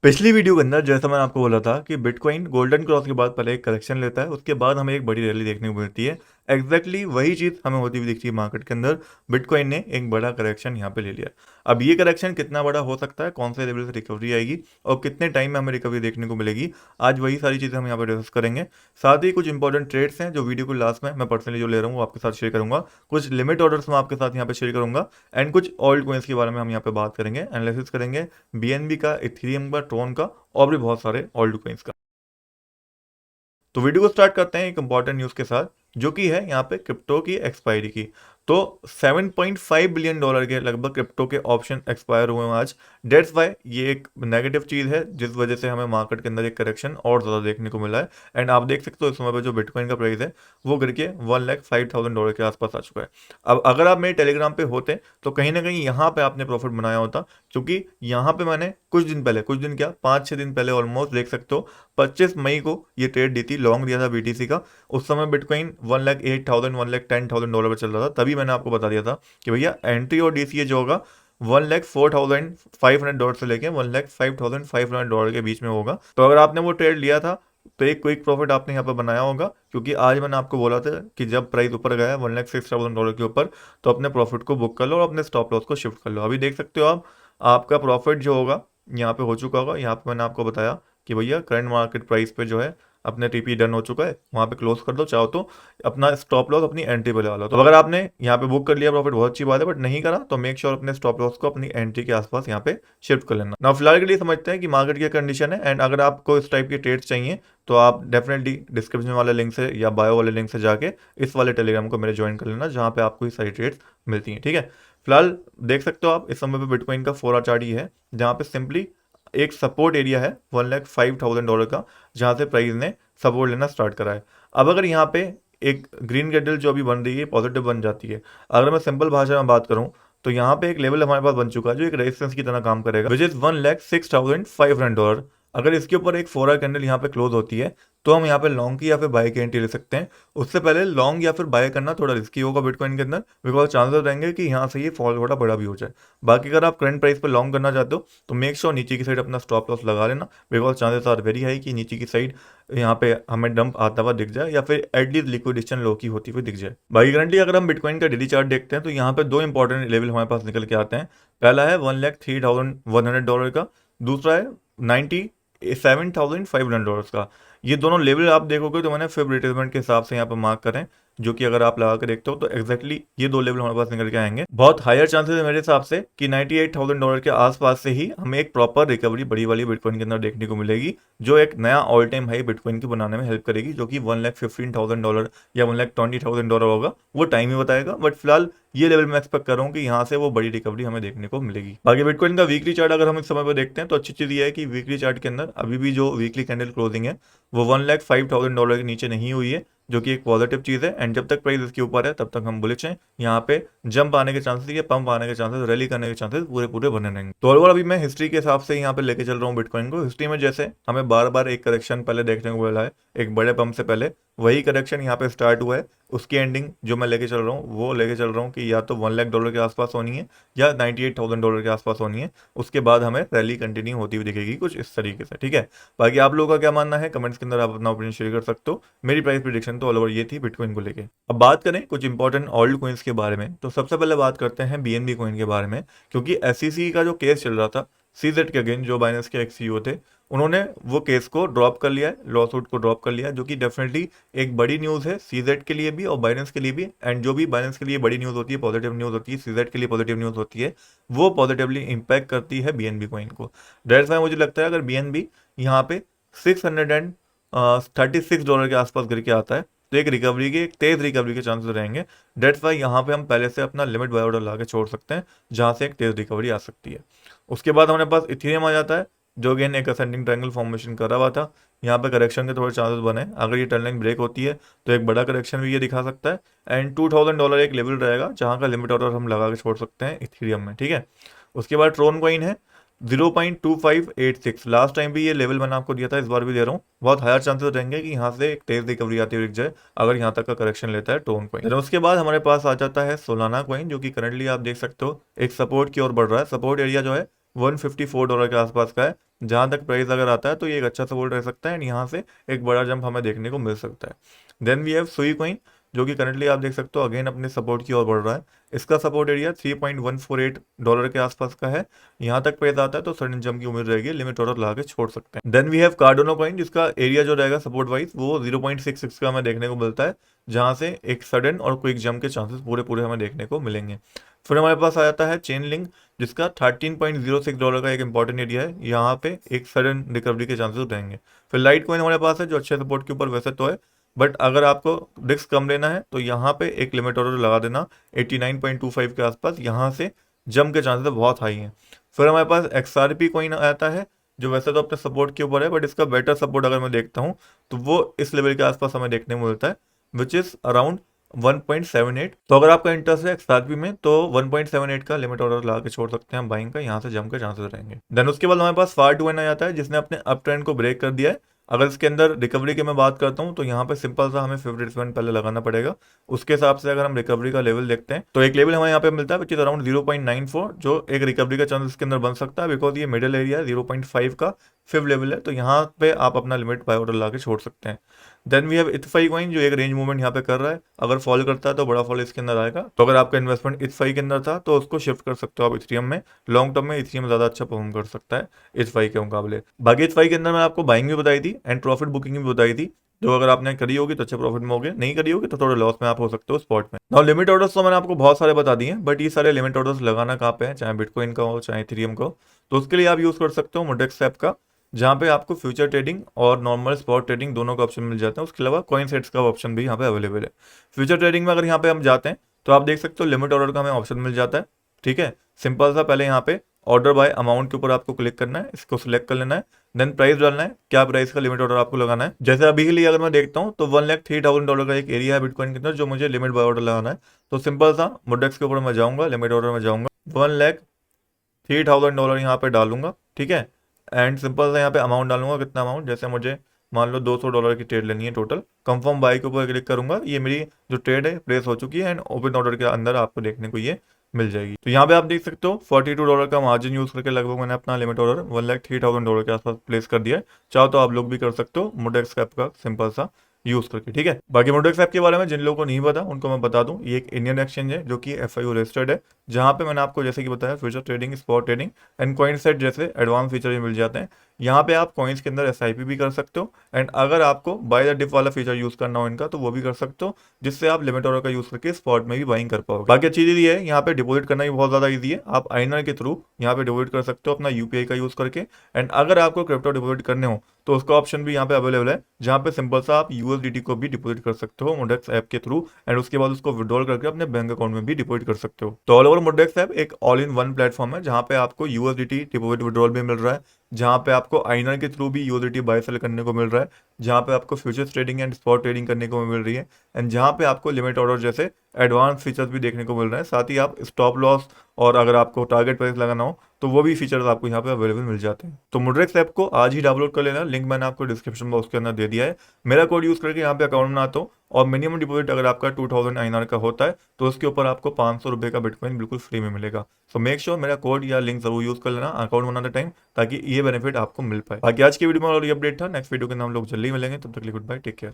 पिछली वीडियो के अंदर जैसा मैंने आपको बोला था कि बिटकॉइन गोल्डन क्रॉस के बाद पहले एक करेक्शन लेता है, उसके बाद हमें एक बड़ी रैली देखने को मिलती है। एग्जैक्टली वही चीज़ हमें होती हुई दिखती है मार्केट के अंदर। बिटकॉइन ने एक बड़ा करेक्शन यहाँ पे ले लिया। अब ये करेक्शन कितना बड़ा हो सकता है, कौन से लेवल से रिकवरी आएगी और कितने टाइम में हमें रिकवरी देखने को मिलेगी, आज वही सारी चीज़ें हम यहाँ पे डिस्कस करेंगे। साथ ही कुछ इंपॉर्टेंट ट्रेड्स हैं जो वीडियो को लास्ट में मैं पर्सनली जो ले रहा हूँ वो आपके साथ शेयर करूंगा। कुछ लिमिट ऑर्डर्स मैं आपके साथ यहाँ पे शेयर करूंगा एंड कुछ ऑल्ट कॉइन्स के बारे में हम यहाँ पे बात करेंगे, एनालिसिस करेंगे बीएनबी का, इथेरियम का, ट्रोन का और भी बहुत सारे ऑल्ट कॉइन्स का। तो वीडियो को स्टार्ट करते हैं एक इंपॉर्टेंट न्यूज़ के साथ, जो कि है यहाँ पे क्रिप्टो की एक्सपायरी की। तो 7.5 बिलियन डॉलर के लगभग क्रिप्टो के ऑप्शन एक्सपायर हुए हैं आज। डेट्स वाई ये एक नेगेटिव चीज़ है जिस वजह से हमें मार्केट के अंदर एक करेक्शन और ज़्यादा देखने को मिला है। एंड आप देख सकते हो इस समय पे जो बिटकॉइन का प्राइस है वो गिर के $1,05,000 के आसपास आ चुका है। अब अगर आप मेरे टेलीग्राम पे होते तो कहीं ना कहीं यहाँ पे आपने प्रॉफिट बनाया होता, क्योंकि यहाँ पे मैंने कुछ दिन पहले, कुछ दिन क्या 5-6 दिन पहले ऑलमोस्ट देख सकते हो 25 मई को ये ट्रेड दी थी, लॉन्ग दिया था बीटीसी का। उस समय बिटकॉइन 1,08,000 $1,10,000 पर चल रहा था। तभी मैंने आपको बता दिया था कि भैया एंट्री और डीसीए जो होगा $1,04,500 से लेके $1,05,500 के बीच में होगा। तो अगर आपने वो ट्रेड लिया था तो एक क्विक प्रॉफिट आपने यहाँ पर बनाया होगा, क्योंकि आज मैंने आपको बोला था कि जब प्राइस ऊपर गया $1,06,000 के ऊपर तो अपने प्रॉफिट को बुक कर लो और अपने स्टॉप लॉस को शिफ्ट कर लो। अभी देख सकते हो आप, आपका प्रॉफिट जो होगा यहाँ पे हो चुका होगा। यहाँ पे मैंने आपको बताया कि भैया करंट मार्केट प्राइस पे जो है अपने टीपी डन हो चुका है, वहाँ पे क्लोज कर दो, चाहो तो अपना स्टॉप लॉस अपनी एंट्री पे लगा लो। तो अगर आपने यहाँ पे बुक कर लिया प्रॉफिट बहुत अच्छी बात है, बट नहीं करा तो मेक श्योर अपने स्टॉप लॉस को अपनी एंट्री के आसपास यहाँ पे शिफ्ट कर लेना। ना फिलहाल के लिए समझते हैं कि मार्केट की कंडीशन है, एंड अगर आपको इस टाइप के ट्रेड्स चाहिए तो आप डेफिनेटली डिस्क्रिप्शन वाले लिंक से या बायो वाले लिंक से जाके इस वाले टेलीग्राम को मेरे ज्वाइन कर लेना, जहाँ पे आपको ये सारी ट्रेड्स मिलती हैं। ठीक है, फिलहाल देख सकते हो आप इस समय पे बिटकॉइन का 4 आवर चार्ट ही है, जहाँ पे सिंपली एक सपोर्ट एरिया है $1,05,000 का, जहाँ से प्राइस ने सपोर्ट लेना स्टार्ट करा है। अब अगर यहाँ पे एक ग्रीन कैंडल जो अभी बन रही है पॉजिटिव बन जाती है, अगर मैं सिंपल भाषा में बात करूँ तो यहाँ पे एक लेवल हमारे पास बन चुका है जो एक रेजिस्टेंस की तरह काम करेगा, विच इज $1,06,500। अगर इसके ऊपर एक 4 आवर कैंडल यहाँ पे क्लोज होती है तो हम यहाँ पे लॉन्ग की या फिर बाय की एंट्री ले सकते हैं। उससे पहले लॉन्ग या फिर बाय करना थोड़ा रिस्की होगा बिटकॉइन के अंदर, बिकॉज चांसेस रहेंगे कि यहाँ से ये फॉल थोड़ा बड़ा भी हो जाए। बाकी अगर आप करंट प्राइस पे लॉन्ग करना चाहते हो तो मेक श्योर नीचे की साइड अपना स्टॉप लॉस लगा लेना, because chances are very high कि नीचे की साइड यहाँ पे हमें डंप आता हुआ दिख जाए या फिर एटलीस्ट लिक्विडेशन लो की होती हुई दिख जाए। बाकी करंटली अगर हम बिटकॉइन का डेली चार्ट देखते हैं तो यहाँ पे दो इंपॉर्टेंट लेवल हमारे पास निकल के आते हैं। पहला है $1,03,100 का, दूसरा है $97,500 का। ये दोनों लेवल आप देखोगे तो मैंने फिब रिट्रेसमेंट के हिसाब से यहाँ पर मार्क करें, जो कि अगर आप लगा के देखते हो तो एग्जैक्टली ये दो लेवल हमारे पास निकल के आएंगे। बहुत हायर चांसेस है मेरे हिसाब से कि $98,000 के आसपास से ही हमें एक प्रॉपर रिकवरी बड़ी वाली बिटकॉइन के अंदर देखने को मिलेगी, जो एक नया ऑल टाइम हाई बिटकॉइन की बनाने में हेल्प करेगी, जो कि $1,15,000 या $1,20,000 होगा, वो टाइम ही बताएगा। बट फिलहाल ये लेवल मैं एक्सपेक्ट कर रहा हूँ कि यहाँ से वो बड़ी रिकवरी हमें देखने को मिलेगी। बाकी बिटकॉइन का वीकली चार्ट अगर हम इस समय पर देखते हैं तो अच्छी चीज़ ये है कि वीकली चार्ट के अंदर अभी भी जो वीकली कैंडल क्लोजिंग है वो $1,05,000 के नीचे नहीं हुई है, जो कि एक पॉजिटिव चीज़ है। एंड जब तक प्राइस इसके ऊपर है तब तक हम बुलिश हैं। यहाँ पे जंप आने के चांसेस या पंप आने के चांसेस, रैली करने के चांसेस पूरे पूरे बने रहेंगे। तो ओवरऑल अभी मैं हिस्ट्री के हिसाब से यहाँ पे लेके चल रहा हूँ बिटकॉइन को। हिस्ट्री में जैसे हमें बार बार एक करेक्शन पहले देखने को मिला है, एक बड़े पंप से पहले वही करेक्शन यहाँ पे स्टार्ट हुआ है, उसकी एंडिंग जो मैं लेके चल रहा हूँ वो लेके चल रहा हूँ कि या तो $1,00,000 के आसपास होनी है या $98,000 के आसपास होनी है। उसके बाद हमें रैली कंटिन्यू होती हुई दिखेगी कुछ इस तरीके से। ठीक है, बाकी आप लोगों का क्या मानना है कमेंट्स के अंदर आप अपना ओपिनियन शेयर कर सकते हो। मेरी प्राइस प्रिडिक्शन तो ऑल ओवर ये थी बिटकॉइन को लेके। अब बात करें कुछ इंपॉर्टेंट ऑल्ट कॉइन्स के बारे में, तो सबसे पहले बात करते हैं बीएनबी कॉइन के बारे में, क्योंकि एसईसी का जो केस चल रहा था सीजेड के अगेंस्ट, जो बाइनेंस के एक सीईओ थे, उन्होंने वो केस को ड्रॉप कर लिया है, लॉ सूट को ड्रॉप कर लिया है, जो कि डेफिनेटली एक बड़ी न्यूज़ है सीजेड के लिए भी और बाइनेंस के लिए भी। एंड जो भी बाइनेंस के लिए बड़ी न्यूज़ होती है, पॉजिटिव न्यूज़ होती है, सीजेड के लिए पॉजिटिव न्यूज़ होती है, वो पॉजिटिवली इंपैक्ट करती है बीएनबी कॉइन को। दैट्स व्हाई मुझे लगता है अगर बीएनबी यहाँ पे $636 के आसपास गिर के आता है तो एक रिकवरी के, एक तेज रिकवरी के चांसेस रहेंगे। डेट्स वाई यहाँ पे हम पहले से अपना लिमिट बाय ऑर्डर ला के छोड़ सकते हैं, जहाँ से एक तेज रिकवरी आ सकती है। उसके बाद हमारे पास इथेरियम आ जाता है, जो अगेन एक असेंडिंग ट्रायंगल फॉर्मेशन कर रहा था। यहाँ पे करेक्शन के थोड़े चांसेस बने, अगर ये ट्रेंड लाइन ब्रेक होती है तो एक बड़ा करेक्शन भी ये दिखा सकता है। एंड $2,000 एक लेवल रहेगा जहाँ का लिमिट ऑर्डर हम लगा के छोड़ सकते हैं इथेरियम में। ठीक है, उसके बाद ट्रोन कॉइन है 0.2586। लास्ट टाइम भी ये लेवल मैंने आपको दिया था, इस बार भी दे रहा हूँ। बहुत हायर चांसेस रहेंगे कि यहाँ से एक तेज रिकवरी आती हुई दिख जाए अगर यहाँ तक का करेक्शन लेता है टोन कॉइन। उसके बाद हमारे पास आ जाता है सोलाना कॉइन, जो कि करंटली आप देख सकते हो एक सपोर्ट की ओर बढ़ रहा है। सपोर्ट एरिया जो है $154 के आसपास का है। जहां तक प्राइस अगर आता है तो ये एक अच्छा सपोर्ट रह सकता है एंड यहाँ से एक बड़ा जंप हमें देखने को मिल सकता है। देन वी हैव सुई कॉइन, जो कि करंटली आप देख सकते हो अगेन अपने सपोर्ट की ओर बढ़ रहा है। इसका सपोर्ट एरिया $3.148 के आसपास का है। यहाँ तक प्राइस आता है तो सडन जंप की उम्मीद रहेगी, लिमिट ऑर्डर लगा के छोड़ सकते हैं। देन वी हैव कार्डोनो कॉइन, जिसका एरिया जो रहेगा सपोर्ट वाइज वो 0.66 का हमें देखने को मिलता है, जहां से एक सडन और क्विक जंप के चांसेस पूरे पूरे हमें देखने को मिलेंगे। फिर हमारे पास आ जाता है चेन लिंक, जिसका $13.06 का एक इंपॉर्टेंट एरिया है, यहाँ पे एक सडन रिकवरी के चांसेस रहेंगे। फिर लाइट कॉइन हमारे पास है जो अच्छे सपोर्ट के ऊपर वैसे तो है, बट अगर आपको रिस्क कम लेना है तो यहाँ पे एक लिमिट ऑर्डर लगा देना 89.25 के आसपास, यहाँ से जंप के चांसेस बहुत हाई हैं। फिर हमारे पास XRP कॉइन आता है, जो वैसे तो अपने सपोर्ट के ऊपर है, बट इसका बेटर सपोर्ट अगर मैं देखता हूँ तो वो इस लेवल के आसपास हमें देखने को मिलता है, विच इज अराउंड 1.78। तो अगर आपका इंटरेस्ट है XRP में तो 1.78 का लिमिट ऑर्डर लगा के छोड़ सकते हैं हम बाइंग का, यहाँ से जंप के चांसेस रहेंगे। देन उसके बाद हमारे पास FAR2N आ जाता है, जिसने अपने अप ट्रेंड को ब्रेक कर दिया है। अगर इसके अंदर रिकवरी की मैं बात करता हूँ तो यहाँ पे सिंपल सा हमें 50% पहले लगाना पड़ेगा। उसके हिसाब से अगर हम रिकवरी का लेवल देखते हैं तो एक लेवल हमें यहाँ पे मिलता है विच इज अराउंड 0.94, जो एक रिकवरी का चांस इसके अंदर बन सकता है, बिकॉज ये मिडिल एरिया 0.5 का 5th लेवल है, तो यहाँ पे आप अपना लिमिट बाय ऑर्डर ला के छोड़ सकते हैं। देन वी हैव इथफाई कॉइन, जो एक रेंज मूवमेंट यहाँ पे कर रहा है, अगर फॉल करता है तो बड़ा फॉल इसके अंदर आएगा। तो अगर आपका इन्वेस्टमेंट इथफाई के अंदर था तो उसको शिफ्ट कर सकते हो आप इथेरियम में। लॉन्ग टर्म में इथेरियम ज्यादा अच्छा परफॉर्म कर सकता है इथफाई के मुकाबले। बाकी इथफाई के अंदर मैं आपको बाइंग भी बताई थी एंड प्रॉफिट बुकिंग भी बताई थी, जो अगर आपने करी होगी तो अच्छे प्रॉफिट में होगे, नहीं करी होगी तो थोड़े लॉस में आप हो सकते हो स्पॉट में। नाउ लिमिट ऑर्डर्स तो मैंने आपको बहुत सारे बता दिए, बट ये सारे लिमिट ऑर्डर्स लगाना कहाँ पे है, चाहे बिटकॉइन का हो चाहे इथेरियम का हो, तो उसके लिए आप यूज कर सकते हो मोडेक्स ऐप का, जहाँ पे आपको फ्यूचर ट्रेडिंग और नॉर्मल स्पॉट ट्रेडिंग दोनों का ऑप्शन मिल जाता है। उसके अलावा कॉइन सेट्स का ऑप्शन भी यहाँ पे अवेलेबल है। फ्यूचर ट्रेडिंग में अगर यहाँ पे हम जाते हैं तो आप देख सकते हो लिमिट ऑर्डर का हमें ऑप्शन मिल जाता है। ठीक है, सिंपल सा पहले यहाँ पे ऑर्डर बाय अमाउंट के ऊपर आपको क्लिक करना है, इसको सिलेक्ट कर लेना है, देन प्राइस डालना है, क्या प्राइस का लिमिट ऑर्डर आपको लगाना है। जैसे अभी के लिए अगर मैं देखता हूँ तो $1,03,000 का एक एरिया है बिटकॉइन के अंदर जो मुझे लिमिट बाय ऑर्डर लगाना है। तो सिंपल सा मोडेक्स के ऊपर मैं जाऊंगा, लिमिट ऑर्डर में जाऊंगा, $1,03,000 यहाँ पे डालूंगा। ठीक है, एंड सिंपल सा यहाँ पे अमाउंट डालूंगा, कितना अमाउंट, जैसे मुझे मान लो $200 की ट्रेड लेनी है टोटल। कंफर्म बाय के ऊपर क्लिक करूंगा, ये मेरी जो ट्रेड है प्लेस हो चुकी है एंड ओपन ऑर्डर के अंदर आपको देखने को ये मिल जाएगी। तो यहाँ पे आप देख सकते हो $42 का मार्जिन यूज करके लगभग मैंने अपना लिमिट ऑर्डर $1,03,000 के आसपास प्लेस कर दिया है। चाहो तो आप लोग भी कर सकते हो मोडेक्स ऐप का सिंपल सा यूज करके। ठीक है, बाकी मोडेक्स ऐप के बारे में जिन लोगों को नहीं पता उनको मैं बता दूं, ये एक इंडियन एक्सचेंज है जो कि FIO रजिस्टर्ड है, जहां पे मैंने आपको जैसे कि बताया future trading, spot trading and coin set जैसे एडवांस फीचर भी मिल जाते हैं। यहाँ पे आप कॉइन्स के अंदर SIP भी कर सकते हो एंड अगर आपको बाय द डिप वाला फीचर यूज करना हो इनका तो वो भी कर सकते हो, जिससे आप लिमिट ऑर्डर का यूज करके स्पॉट में भी बाइंग कर पाओगे। बाकी अच्छी चीज ये है, यहाँ पे डिपॉजिट करना भी बहुत ज्यादा ईजी है। आप आइनर के थ्रू यहाँ पे डिपॉजिट कर सकते हो अपना UPI का यूज करके, एंड अगर आपको क्रिप्टो डिपॉजिट करने हो तो उसका ऑप्शन भी यहाँ पे अवेलेबल है, जहाँ पे सिंपल सा आप USDT को भी डिपॉजिट कर सकते हो मोडेक्स ऐप के थ्रू एंड उसके बाद उसको विड्रॉल करके अपने बैंक अकाउंट में भी डिपॉजिट कर सकते हो। तो ऑल ओवर मोडेक्स ऐप एक ऑल इन वन प्लेटफॉर्म है, जहाँ पे आपको USDT डिपॉजिट विड्रॉल भी मिल रहा है, जहाँ पे आपको आइनर के थ्रू भी USDT बाय सेल करने को मिल रहा है, जहाँ पे आपको futures trading and spot trading करने को मिल रही है, एंड जहाँ पे आपको लिमिट ऑर्डर जैसे एडवांस फीचर्स भी देखने को मिल रहे हैं। साथ ही आप स्टॉप लॉस और अगर आपको टारगेट प्राइस लगाना हो तो वो भी फीचर्स आपको यहाँ पे अवेलेबल मिल जाते हैं। तो मोडेक्स ऐप को आज ही डाउनलोड कर लेना, लिंक मैंने आपको डिस्क्रिप्शन बॉक्स के अंदर दे दिया है। मेरा कोड यूज करके यहाँ पे अकाउंट बनाता हूँ और मिनिमम डिपॉजिट अगर आपका 2000 INR का होता है तो उसके ऊपर आपको ₹500 का बिटकॉइन बिल्कुल फ्री में मिलेगा। सो मेक श्योर मेरा कोड या लिंक जरूर यूज कर लेना अकाउंट बनाते टाइम, ताकि ये बेनिफिट आपको मिल पाए। बाकी आज की वीडियो में और ये अपडेट था, नेक्स्ट वीडियो के नाम लोग जल्दी मिलेंगे, तब तक के लिए गुड बाय, टेक केयर।